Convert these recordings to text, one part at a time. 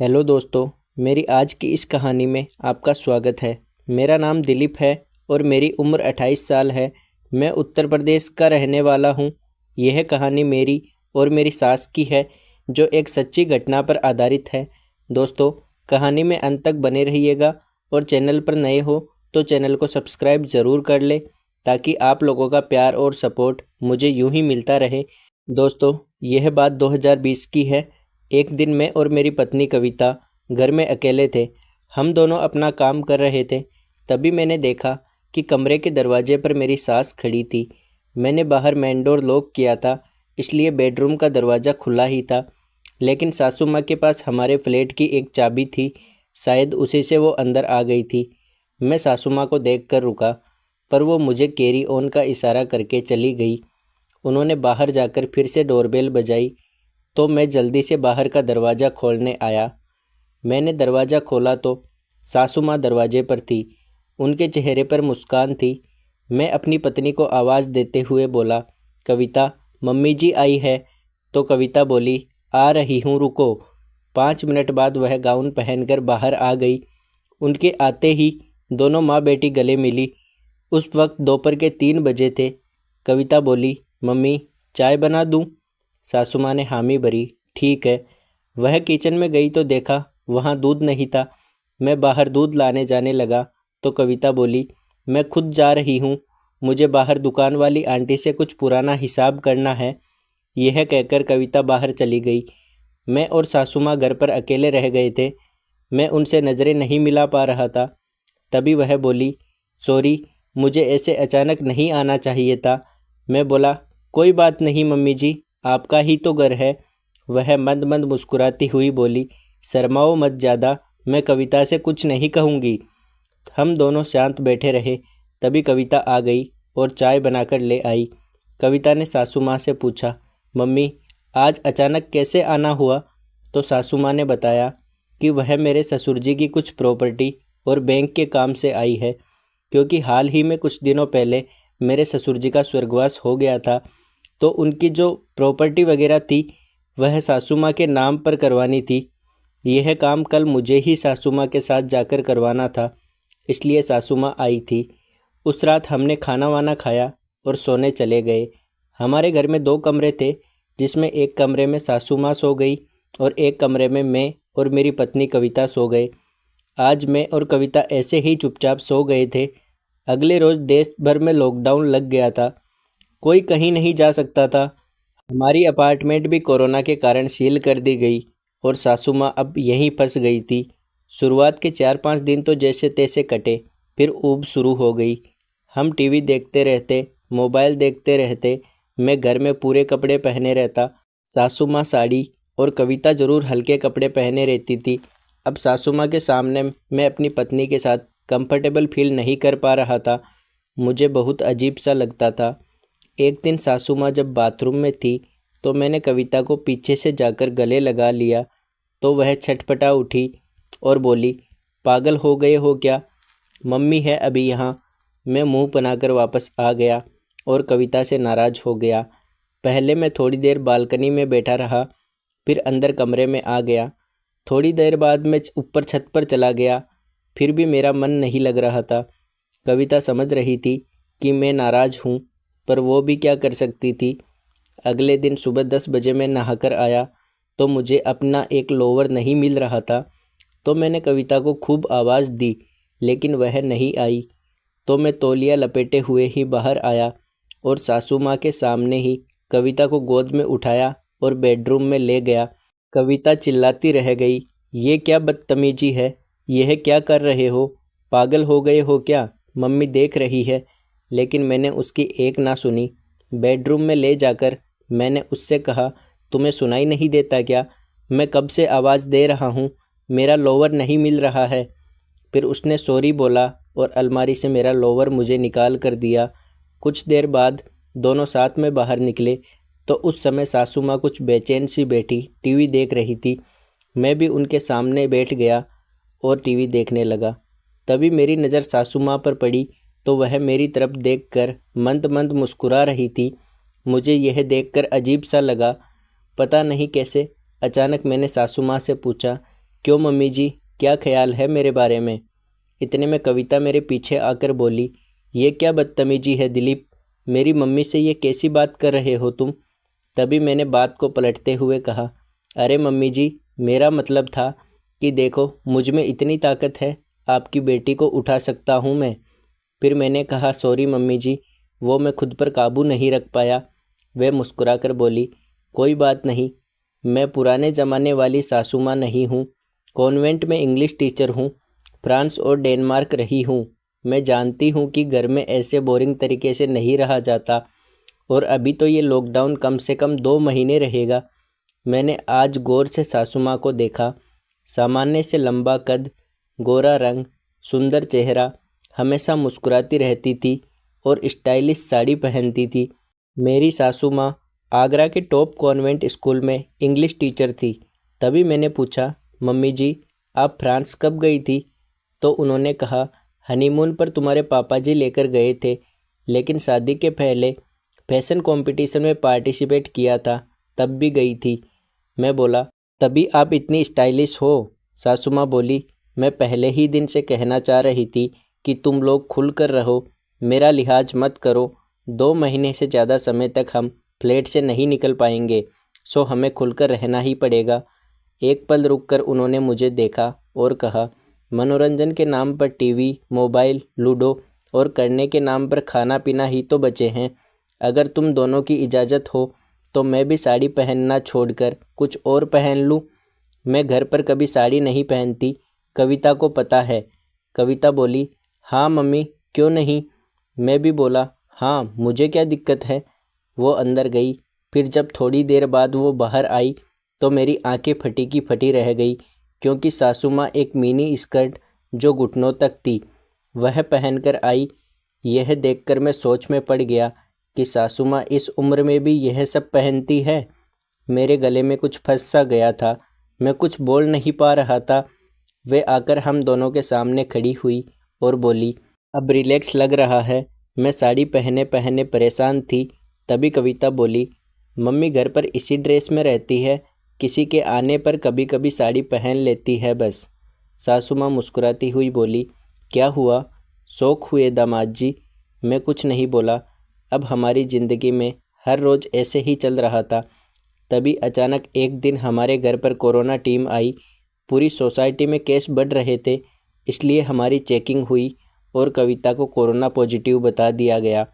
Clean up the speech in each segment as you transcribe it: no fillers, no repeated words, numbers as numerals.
Hello दोस्तों। मेरी आज की इस कहानी में आपका स्वागत है। मेरा नाम दिलीप है और मेरी उम्र 28 साल है। मैं उत्तर प्रदेश का रहने वाला हूँ। यह कहानी मेरी और मेरी सास की है, जो एक सच्ची घटना पर आधारित है। दोस्तों, कहानी में अंत तक बने रहिएगा और चैनल पर नए हो तो चैनल को सब्सक्राइब ज़रूर कर ले, ताकि आप लोगों का प्यार और सपोर्ट मुझे यूं ही मिलता रहे। दोस्तों, यह बात 2020 की है। एक दिन मैं और मेरी पत्नी कविता घर में अकेले थे। हम दोनों अपना काम कर रहे थे। तभी मैंने देखा कि कमरे के दरवाजे पर मेरी सास खड़ी थी। मैंने बाहर मेन डोर लॉक किया था, इसलिए बेडरूम का दरवाज़ा खुला ही था। लेकिन सासू माँ के पास हमारे फ्लैट की एक चाबी थी, शायद उसी से वो अंदर आ गई थी। मैं सासू माँ को देख कर रुका, पर वो मुझे कैरी ऑन का इशारा करके चली गई। उन्होंने बाहर जाकर फिर से डोरबेल बजाई, तो मैं जल्दी से बाहर का दरवाज़ा खोलने आया। मैंने दरवाज़ा खोला तो सासू माँ दरवाजे पर थी। उनके चेहरे पर मुस्कान थी। मैं अपनी पत्नी को आवाज़ देते हुए बोला, कविता, मम्मी जी आई है। तो कविता बोली, आ रही हूँ, रुको। 5 मिनट बाद वह गाउन पहनकर बाहर आ गई। उनके आते ही दोनों माँ बेटी गले मिली। उस वक्त दोपहर के 3 बजे थे। कविता बोली, मम्मी, चाय बना दूँ? सासू माँ ने हामी भरी, ठीक है। वह किचन में गई तो देखा वहाँ दूध नहीं था। मैं बाहर दूध लाने जाने लगा तो कविता बोली, मैं खुद जा रही हूँ, मुझे बाहर दुकान वाली आंटी से कुछ पुराना हिसाब करना है। यह कहकर कविता बाहर चली गई। मैं और सासू माँ घर पर अकेले रह गए थे। मैं उनसे नज़रें नहीं मिला पा रहा था। तभी वह बोली, सॉरी, मुझे ऐसे अचानक नहीं आना चाहिए था। मैं बोला, कोई बात नहीं मम्मी जी, आपका ही तो घर है। वह मंद मंद मुस्कुराती हुई बोली, शर्माओ मत ज़्यादा, मैं कविता से कुछ नहीं कहूँगी। हम दोनों शांत बैठे रहे। तभी कविता आ गई और चाय बनाकर ले आई। कविता ने सासू माँ से पूछा, मम्मी, आज अचानक कैसे आना हुआ? तो सासू माँ ने बताया कि वह मेरे ससुर जी की कुछ प्रॉपर्टी और बैंक के काम से आई है, क्योंकि हाल ही में कुछ दिनों पहले मेरे ससुर जी का स्वर्गवास हो गया था। तो उनकी जो प्रॉपर्टी वगैरह थी, वह सासू माँ के नाम पर करवानी थी। यह काम कल मुझे ही सासू माँ के साथ जाकर करवाना था, इसलिए सासू माँ आई थी। उस रात हमने खाना वाना खाया और सोने चले गए। हमारे घर में 2 कमरे थे, जिसमें एक कमरे में सासू माँ सो गई और एक कमरे में मैं और मेरी पत्नी कविता सो गए। आज मैं और कविता ऐसे ही चुपचाप सो गए थे। अगले रोज़ देश भर में लॉकडाउन लग गया था। कोई कहीं नहीं जा सकता था। हमारी अपार्टमेंट भी कोरोना के कारण सील कर दी गई और सासू माँ अब यहीं फंस गई थी। शुरुआत के 4-5 दिन तो जैसे तैसे कटे, फिर ऊब शुरू हो गई। हम टीवी देखते रहते, मोबाइल देखते रहते। मैं घर में पूरे कपड़े पहने रहता, सासू माँ साड़ी और कविता ज़रूर हल्के कपड़े पहने रहती थी। अब सासू माँ के सामने मैं अपनी पत्नी के साथ कंफर्टेबल फील नहीं कर पा रहा था। मुझे बहुत अजीब सा लगता था। एक दिन सासू माँ जब बाथरूम में थी, तो मैंने कविता को पीछे से जाकर गले लगा लिया, तो वह छटपटा उठी और बोली, पागल हो गए हो क्या? मम्मी है अभी यहाँ। मैं मुंह बनाकर वापस आ गया और कविता से नाराज़ हो गया। पहले मैं थोड़ी देर बालकनी में बैठा रहा, फिर अंदर कमरे में आ गया। थोड़ी देर बाद मैं ऊपर छत पर चला गया, फिर भी मेरा मन नहीं लग रहा था। कविता समझ रही थी कि मैं नाराज़ हूँ, पर वो भी क्या कर सकती थी। अगले दिन सुबह 10 बजे मैं नहाकर आया, तो मुझे अपना एक लोवर नहीं मिल रहा था। तो मैंने कविता को खूब आवाज़ दी, लेकिन वह नहीं आई। तो मैं तौलिया लपेटे हुए ही बाहर आया और सासू माँ के सामने ही कविता को गोद में उठाया और बेडरूम में ले गया। कविता चिल्लाती रह गई, ये क्या बदतमीजी है? यह क्या कर रहे हो? पागल हो गए हो क्या? मम्मी देख रही है। लेकिन मैंने उसकी एक ना सुनी। बेडरूम में ले जाकर मैंने उससे कहा, तुम्हें सुनाई नहीं देता क्या? मैं कब से आवाज़ दे रहा हूँ, मेरा लोवर नहीं मिल रहा है। फिर उसने सॉरी बोला और अलमारी से मेरा लोवर मुझे निकाल कर दिया। कुछ देर बाद दोनों साथ में बाहर निकले, तो उस समय सासू माँ कुछ बेचैन सी बैठी टीवी देख रही थी। मैं भी उनके सामने बैठ गया और टीवी देखने लगा। तभी मेरी नज़र सासू माँ पर पड़ी, तो वह मेरी तरफ देखकर मंद मंद मुस्कुरा रही थी। मुझे यह देखकर अजीब सा लगा। पता नहीं कैसे अचानक मैंने सासू माँ से पूछा, क्यों मम्मी जी, क्या ख्याल है मेरे बारे में? इतने में कविता मेरे पीछे आकर बोली, ये क्या बदतमीजी है दिलीप, मेरी मम्मी से ये कैसी बात कर रहे हो तुम? तभी मैंने बात को पलटते हुए कहा, अरे मम्मी जी, मेरा मतलब था कि देखो मुझ में इतनी ताकत है, आपकी बेटी को उठा सकता हूँ मैं। फिर मैंने कहा, सॉरी मम्मी जी, वो मैं खुद पर काबू नहीं रख पाया। वह मुस्कुराकर बोली, कोई बात नहीं, मैं पुराने ज़माने वाली सासू माँ नहीं हूँ, कॉन्वेंट में इंग्लिश टीचर हूँ, फ्रांस और डेनमार्क रही हूँ। मैं जानती हूँ कि घर में ऐसे बोरिंग तरीके से नहीं रहा जाता, और अभी तो ये लॉकडाउन कम से कम 2 महीने रहेगा। मैंने आज गौर से सासू माँ को देखा। सामान्य से लंबा कद, गोरा रंग, सुंदर चेहरा, हमेशा मुस्कुराती रहती थी और स्टाइलिश साड़ी पहनती थी। मेरी सासू माँ आगरा के टॉप कॉन्वेंट स्कूल में इंग्लिश टीचर थी। तभी मैंने पूछा, मम्मी जी, आप फ्रांस कब गई थी? तो उन्होंने कहा, हनीमून पर तुम्हारे पापा जी लेकर गए थे, लेकिन शादी के पहले फैशन कंपटीशन में पार्टिसिपेट किया था, तब भी गई थी। मैं बोला, तभी आप इतनी स्टाइलिश हो? सासू माँ बोली, मैं पहले ही दिन से कहना चाह रही थी कि तुम लोग खुल कर रहो, मेरा लिहाज मत करो। 2 महीने से ज़्यादा समय तक हम फ्लैट से नहीं निकल पाएंगे, सो हमें खुलकर रहना ही पड़ेगा। एक पल रुककर उन्होंने मुझे देखा और कहा, मनोरंजन के नाम पर टीवी, मोबाइल, लूडो और करने के नाम पर खाना पीना ही तो बचे हैं। अगर तुम दोनों की इजाज़त हो तो मैं भी साड़ी पहनना छोड़कर कुछ और पहन लूँ। मैं घर पर कभी साड़ी नहीं पहनती, कविता को पता है। कविता बोली, हाँ मम्मी, क्यों नहीं? मैं भी बोला, हाँ, मुझे क्या दिक्कत है। वो अंदर गई। फिर जब थोड़ी देर बाद वो बाहर आई तो मेरी आंखें फटी की फटी रह गई, क्योंकि सासू माँ एक मिनी स्कर्ट जो घुटनों तक थी वह पहनकर आई। यह देखकर मैं सोच में पड़ गया कि सासू माँ इस उम्र में भी यह सब पहनती है। मेरे गले में कुछ फंस सा गया था, मैं कुछ बोल नहीं पा रहा था। वे आकर हम दोनों के सामने खड़ी हुई और बोली, अब रिलैक्स लग रहा है? मैं साड़ी पहने पहने परेशान थी। तभी कविता बोली, मम्मी घर पर इसी ड्रेस में रहती है, किसी के आने पर कभी कभी साड़ी पहन लेती है बस। सासू माँ मुस्कुराती हुई बोली, क्या हुआ, शौक हुए दामाद जी? मैं कुछ नहीं बोला। अब हमारी ज़िंदगी में हर रोज़ ऐसे ही चल रहा था। तभी अचानक एक दिन हमारे घर पर कोरोना टीम आई। पूरी सोसाइटी में केस बढ़ रहे थे, इसलिए हमारी चेकिंग हुई और कविता को कोरोना पॉजिटिव बता दिया गया।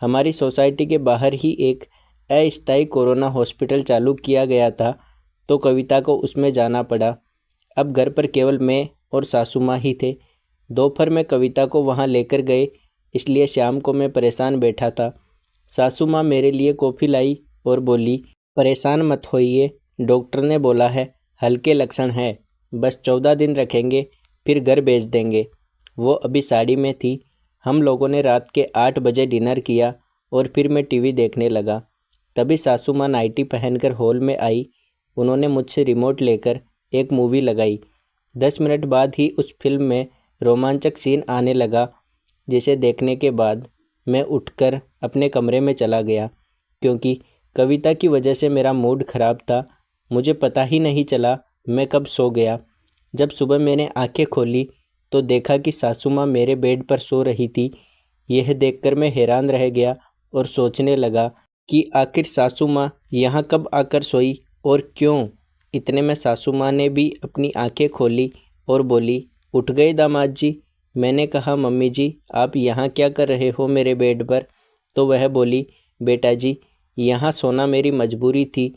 हमारी सोसाइटी के बाहर ही एक अस्थायी कोरोना हॉस्पिटल चालू किया गया था, तो कविता को उसमें जाना पड़ा। अब घर पर केवल मैं और सासू माँ ही थे। दोपहर में कविता को वहाँ लेकर गए, इसलिए शाम को मैं परेशान बैठा था। सासू माँ मेरे लिए कॉफ़ी लाई और बोली, परेशान मत होइए, डॉक्टर ने बोला है हल्के लक्षण हैं, बस 14 दिन रखेंगे, फिर घर भेज देंगे। वो अभी साड़ी में थी। हम लोगों ने रात के 8 बजे डिनर किया और फिर मैं टीवी देखने लगा। तभी सासू माँ नाइटी पहनकर हॉल में आई। उन्होंने मुझसे रिमोट लेकर एक मूवी लगाई। 10 मिनट बाद ही उस फिल्म में रोमांचक सीन आने लगा, जिसे देखने के बाद मैं उठकर अपने कमरे में चला गया, क्योंकि कविता की वजह से मेरा मूड ख़राब था। मुझे पता ही नहीं चला मैं कब सो गया। जब सुबह मैंने आंखें खोली तो देखा कि सासू माँ मेरे बेड पर सो रही थी। यह देखकर मैं हैरान रह गया और सोचने लगा कि आखिर सासू माँ यहाँ कब आकर सोई और क्यों। इतने में सासू माँ ने भी अपनी आंखें खोली और बोली, उठ गए दामाद जी? मैंने कहा, मम्मी जी, आप यहाँ क्या कर रहे हो मेरे बेड पर? तो वह बोली, बेटा जी, यहाँ सोना मेरी मजबूरी थी,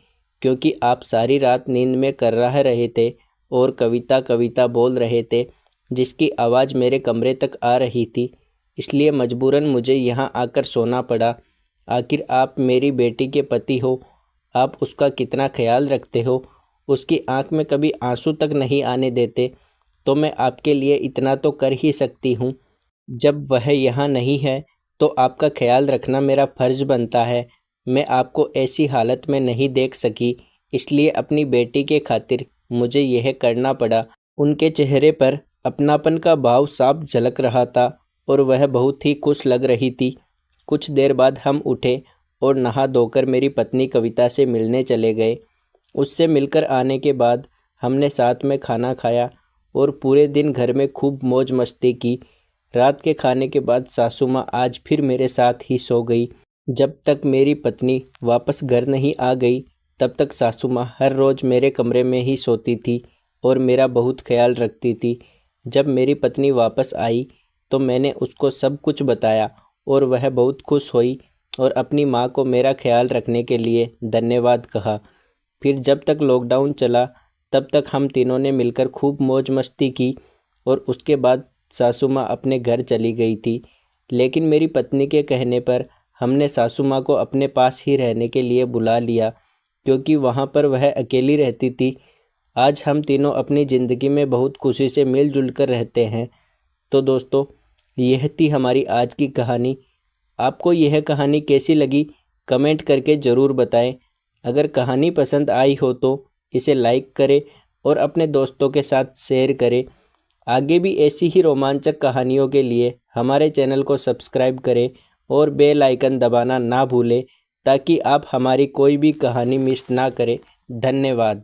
क्योंकि आप सारी रात नींद में कर रहे थे और कविता कविता बोल रहे थे, जिसकी आवाज़ मेरे कमरे तक आ रही थी, इसलिए मजबूरन मुझे यहाँ आकर सोना पड़ा। आखिर आप मेरी बेटी के पति हो, आप उसका कितना ख्याल रखते हो, उसकी आंख में कभी आंसू तक नहीं आने देते, तो मैं आपके लिए इतना तो कर ही सकती हूँ। जब वह यहाँ नहीं है तो आपका ख्याल रखना मेरा फ़र्ज़ बनता है। मैं आपको ऐसी हालत में नहीं देख सकी, इसलिए अपनी बेटी के खातिर मुझे यह करना पड़ा। उनके चेहरे पर अपनापन का भाव साफ झलक रहा था और वह बहुत ही खुश लग रही थी। कुछ देर बाद हम उठे और नहा धोकर मेरी पत्नी कविता से मिलने चले गए। उससे मिलकर आने के बाद हमने साथ में खाना खाया और पूरे दिन घर में खूब मौज मस्ती की। रात के खाने के बाद सासू माँ आज फिर मेरे साथ ही सो गई। जब तक मेरी पत्नी वापस घर नहीं आ गई तब तक सासू माँ हर रोज़ मेरे कमरे में ही सोती थी और मेरा बहुत ख्याल रखती थी। जब मेरी पत्नी वापस आई तो मैंने उसको सब कुछ बताया और वह बहुत खुश हुई और अपनी माँ को मेरा ख्याल रखने के लिए धन्यवाद कहा। फिर जब तक लॉकडाउन चला तब तक हम तीनों ने मिलकर खूब मौज मस्ती की और उसके बाद सासू माँ अपने घर चली गई थी। लेकिन मेरी पत्नी के कहने पर हमने सासू माँ को अपने पास ही रहने के लिए बुला लिया, क्योंकि वहाँ पर वह अकेली रहती थी। आज हम तीनों अपनी ज़िंदगी में बहुत खुशी से मिलजुल कर रहते हैं। तो दोस्तों, यह थी हमारी आज की कहानी। आपको यह कहानी कैसी लगी कमेंट करके ज़रूर बताएं। अगर कहानी पसंद आई हो तो इसे लाइक करें और अपने दोस्तों के साथ शेयर करें। आगे भी ऐसी ही रोमांचक कहानियों के लिए हमारे चैनल को सब्सक्राइब करें और बेल आइकन दबाना ना भूलें, ताकि आप हमारी कोई भी कहानी मिस ना करें। धन्यवाद।